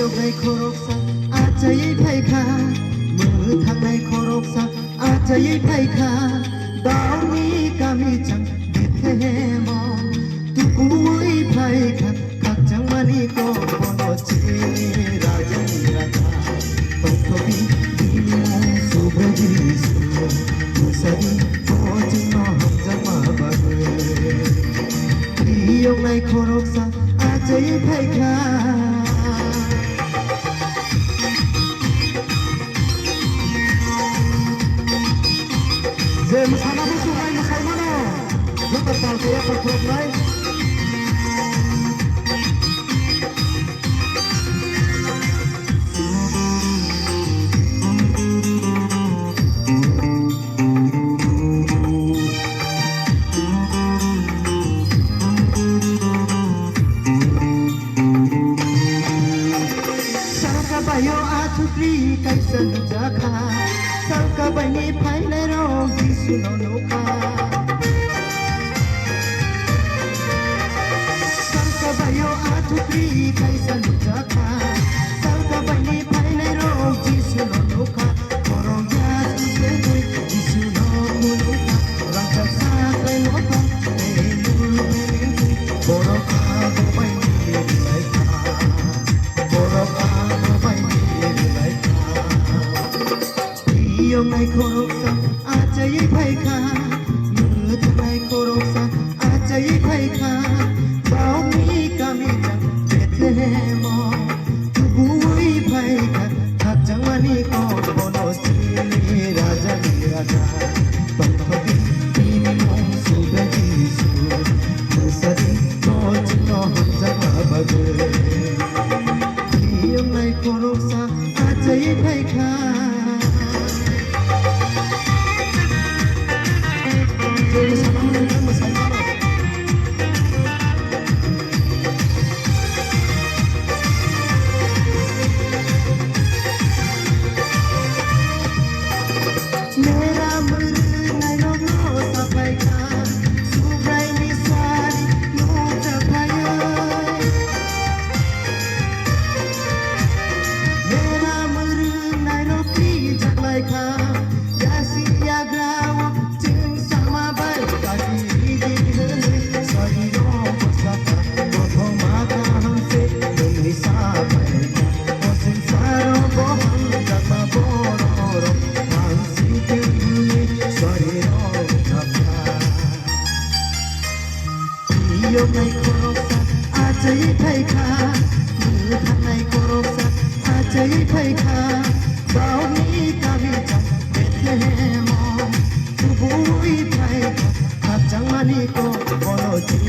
ยกในโครกสักอาจจะยิ่งไพ่ขามือทางในโครกสักอาจจะยิ่งไพ่ขาดาวนี้ก็มีจังดิเทมองทุกผู้ยิ่งไพ่ขาขัดจังมันอีกก็บนหัวใจราจันราคาต้องทวีดีมองสู่ประดิษฐ์ผู้สดีโอ้จริงน้องจะมาบังเอิญยกในโครกสักอาจจะยิ่งไพ่ขาJem sana busuk ay masay mano. Lupa pa kaya pagprog nay. Sarka bayo atupri kay sanjaka. Sarka bani phaile ro sunonuka Sarka bayo atupri kai sanjaka Sarka bani phaile ro sunonuka Korongya susui sunonuka Rangka sakai loka Emul menentu Boroka bobani laika Boroka bobani laika Iyong ay koroksaอาจจะยิ่งไพ่ขามือทำไมโครกสักอาจจะยิ่งไพ่ขาเบามีก็มีจังเด็ดเล่มองทุกผู้ยิ่งไพ่ขาถักจังวันนี้ก็บนโอซีราจานีราคาต้องทวีที่มีมองสู่ประดิษฐ์ผู้สดีก็จึงน้องจะมาบังเอิญที่ยังไงโครกสักอาจจะยิ่งไพ่ขาMera muru nai no no sapai ka subrai ni sari no tapaya Mera muru nai no pi jaklai ka yasi yagrawa jing sama bai ka di sari no posaka bodho mata hamse ni sapai ka osin saro boham jama boroยกในโครกสักอาจจะยิ่งไพ่ขามือทางในโครกสักอาจจะยิ่งไพ่ขาเบานี้ก็มีจังเด็ดเล่มองทุกผู้ยิ่งไพ่ขาขัดจังมันนี่ก็บนโอจี